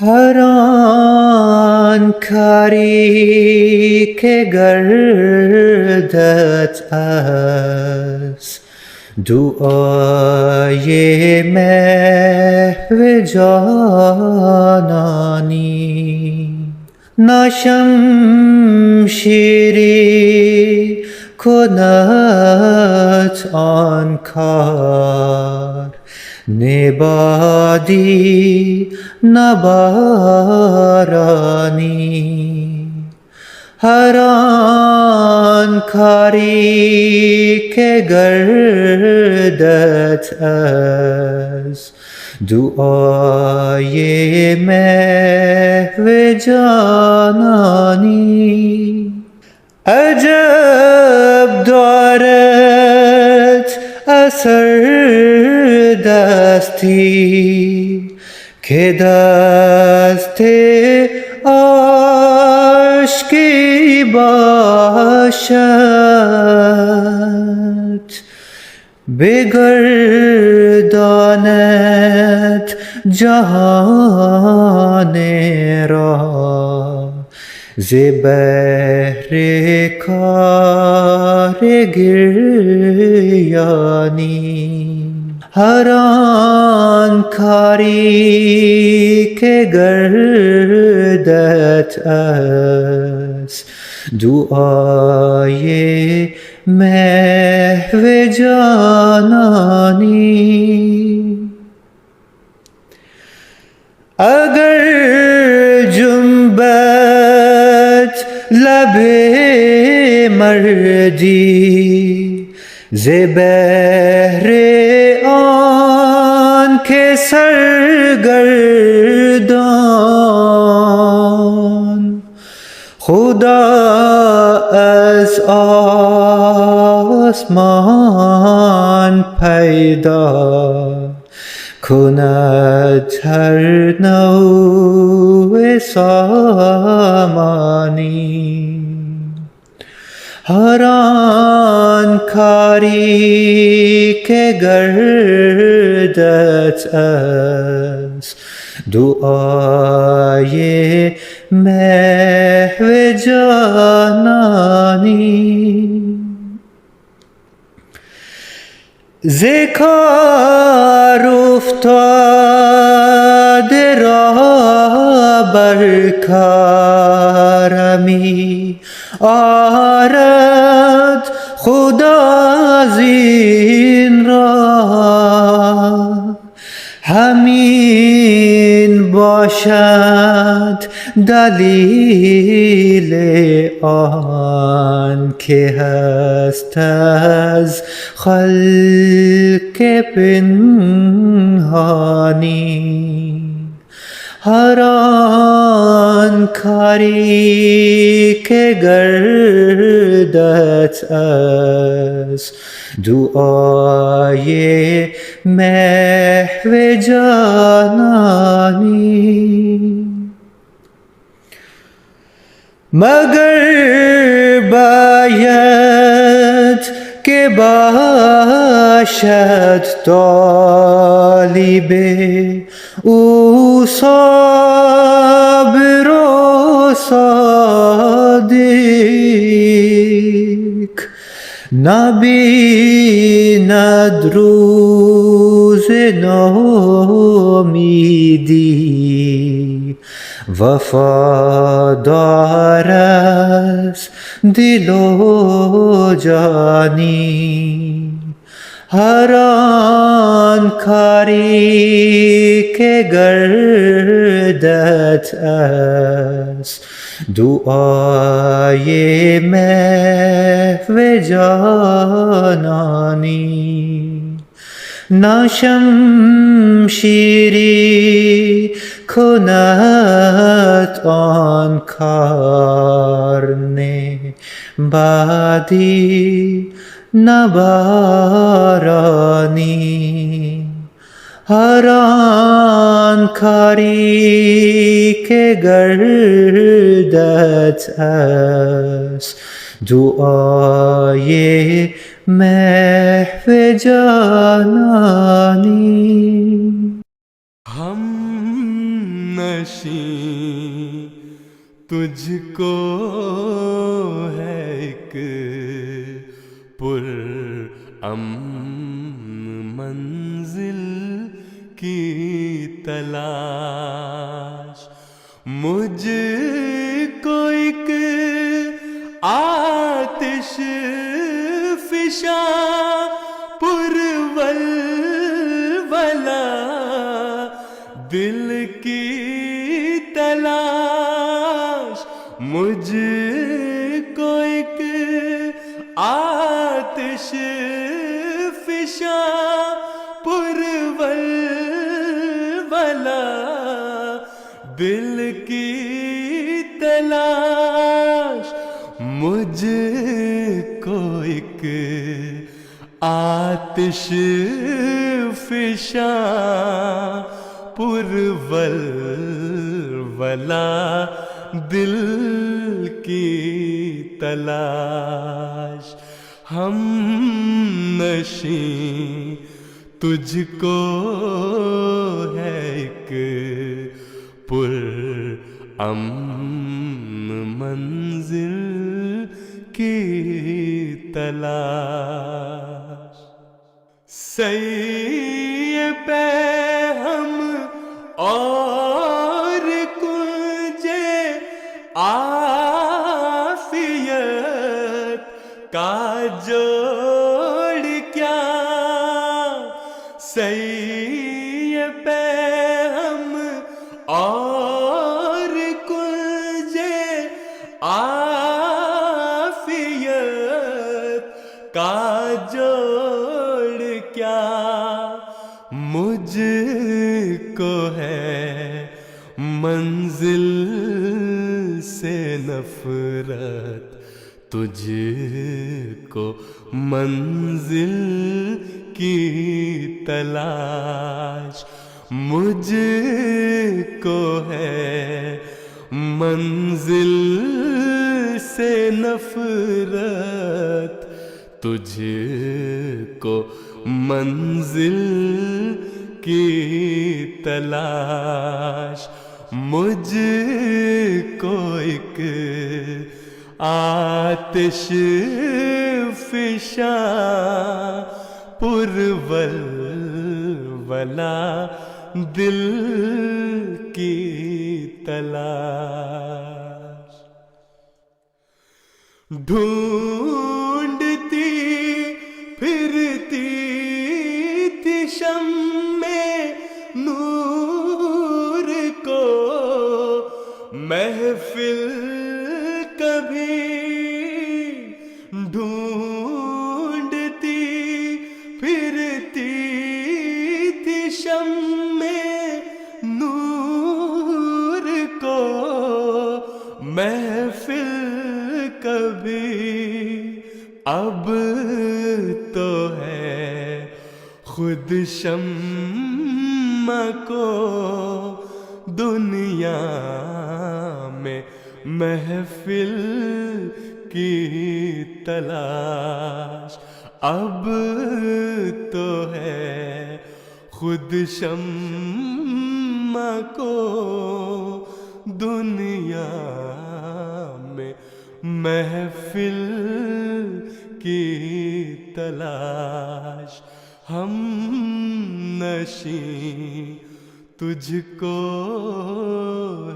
هر آن کاری که گردد از دعای محو جانانی، نه شمشیری کند آن کار، نه بادی نه بارانی. هر آن کاری که گردد از دعای محو جانانی، عجب دارد اثر دستی که دست عاشقی باشد، بگرداند جهان را ز بهر کار گریانی. هر آن کاری که گردد از دعای محو جانانی، اگر جنبد لب مردی ز بهر آن که سرگردان، خدا از آسمان پیدا کند هر نوع سامانی. هر آن کاری که گردد از دعای محو جانانی، ز کار افتاده را بر کار می آرد خدا زین را، همین باشد دلیل آن که هست از خلق پنهانی. هر آن کاری که گردد از دعای محو جانانی، مگر باید که باشد طالب او صابر و صادق، نبیند روز نومیدی، وفادار است دل و جانی. هر آن کاری که گردد از دعای محو جانانی، نه شمشیری کند آن کار، نه بادی نه بارانی. هر آن کاری که گردد از دعای محو جانانی. ہم نشیں تجھ کو ہے ایک پر منزل کی تلاش، مجھ کو ایک آتش فشاں پرولولہ دل کی تلاش، مجھ کو ایک آتش فشاں پرولولہ دل کی تلاش، مجھ کو ایک آتش فشاں پرولولہ دل کی تلاش، ہم نشیں تجھ کو ہے ایک پر منزل کی تلاش، سید پہ ہم اور کنجے عافیت کا جوڑ کیا، سید پہ ہم اور کنجے عافیت کا جوڑ کیا، مجھ کو ہے منزل سے نفرت، تجھ کو منزل کی تلاش، مجھ کو ہے منزل سے نفرت، تجھ کو منزل کی تلاش، مجھ کو ایک آتش فشاں پرولولہ دل کی تلاش، ڈھونڈتی پھرتی تھی شمع نور کو محفل کبھی، ڈھونڈتی پھرتی تھی شمع نور کو محفل کبھی، اب تو ہے خود شمع کو دنیا میں محفل کی تلاش، اب تو ہے خود شمع کو دنیا میں محفل کی تلاش، ہم نشیں تجھ کو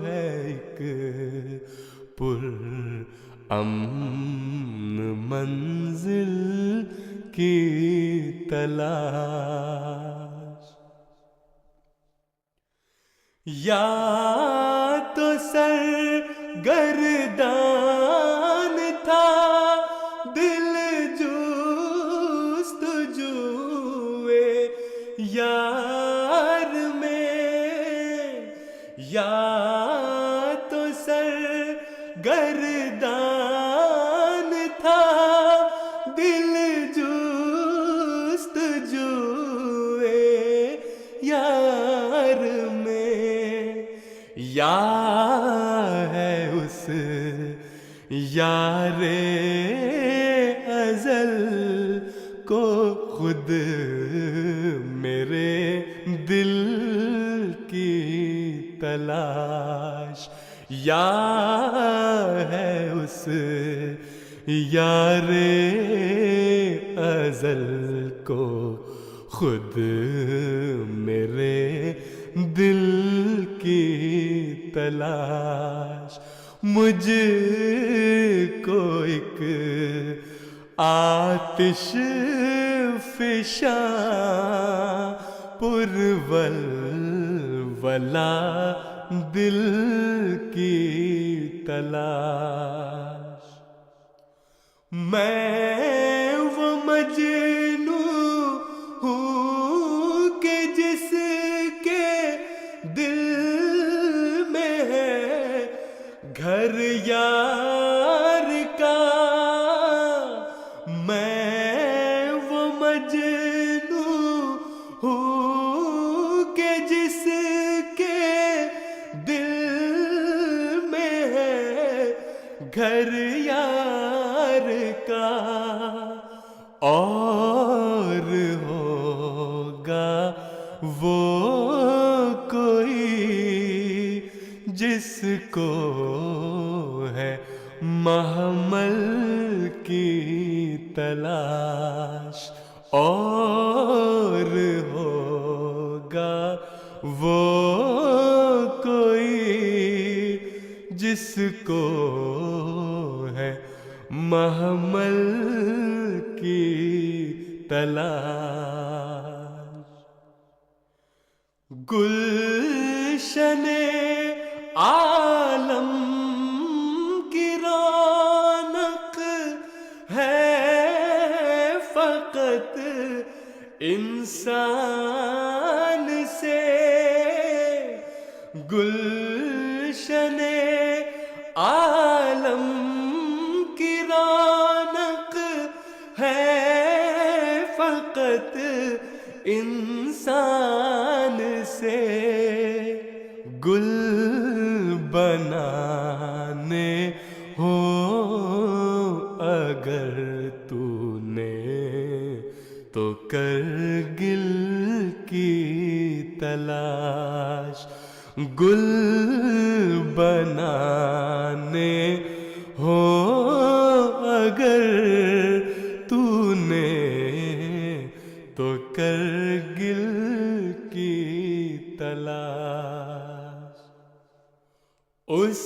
ہے ایک پر منزل کی تلاش، یا تو سرگردان تھا دل جستجوئے یار میں، یا تو سرگردان تھا دل جستجوئے یار میں، یا ہے اس یار ازل کو خود میرے دل کی تلاش، یا ہے اس یار ازل کو خود میرے دل کی تلاش، مجھ کو ایک آتش فشاں پرول ولا دل کی تلاش، میں وہ مجنوں ہوں کہ جس کے دل میں ہے گھر یار کا، میں وہ مجنوں ہوں کہ جس کے دل میں ہے گھر یار کا، اور ہوگا وہ کوئی جس کو ہے محمل کی تلاش، اور ہوگا وہ کوئی جس کو ہے محمل کی تلاش، گلشن عالم کی رونق ہے فقط انسان سے، گلشن عالم کی رونق ہے فقط انسان سے، گل بنانے ہو اگر تو نے تو کر گل کی تلاش، گل بنانے ہو اگر تو نے تو کر گل کی تلاش، اس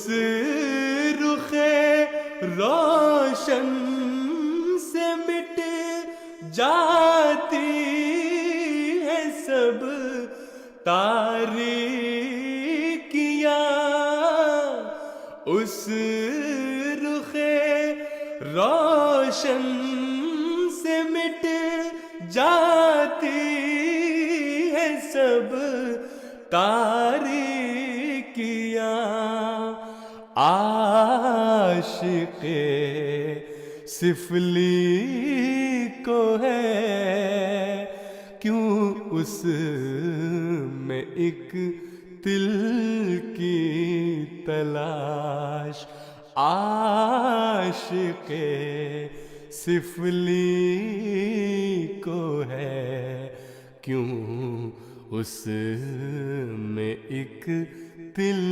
رخ روشن سے مٹ جاتی ہے سب تاریکیاں، اس رخ روشن سے مٹ جاتی ہے سب تاریکیاں، عاشق سفلی کو ہے کیوں اس میں ایک دل کی تلاش، عاشق سفلی کو ہے کیوں اس میں ایک دل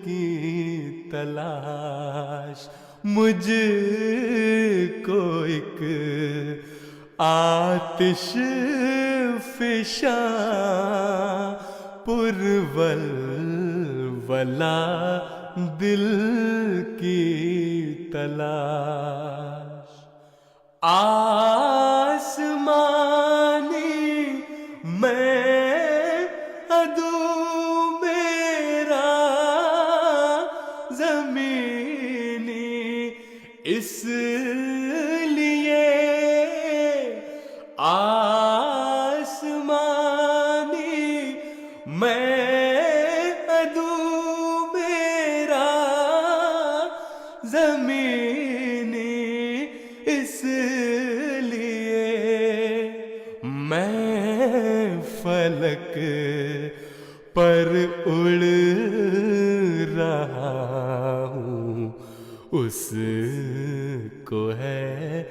کی تلاش، مجھ کو ایک آتش فشاں پرول ولا دل کی تلاش، آسمانی میں عدو میرا زمینی اس لیے، آسمانی میں عدو میرا زمینی اس لیے، میں فلک پر اڑ رہا ہوں، اس کو ہے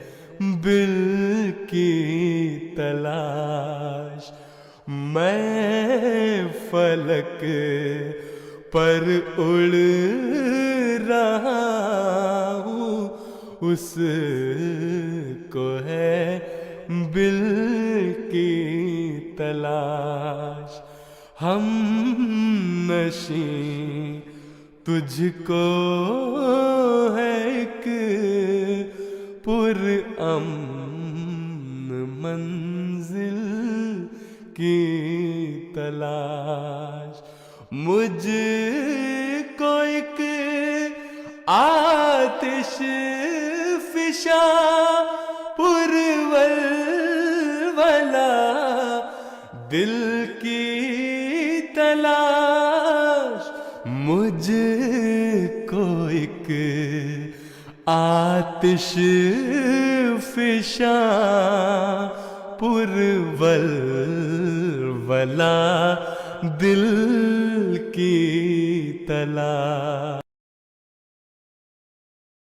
بل کی تلاش، میں فلک پر اڑ رہا ہوں، اس کو ہے بل کی تلاش۔ ہم نشیں تجھ کو ہے ایک پر امن منزل کی تلاش۔ مجھ کو ایک آتش فشاں پرولولہ دل کی تلاش۔ مجھ کو ایک آتش فشاں پرولولہ دل کی تلاش۔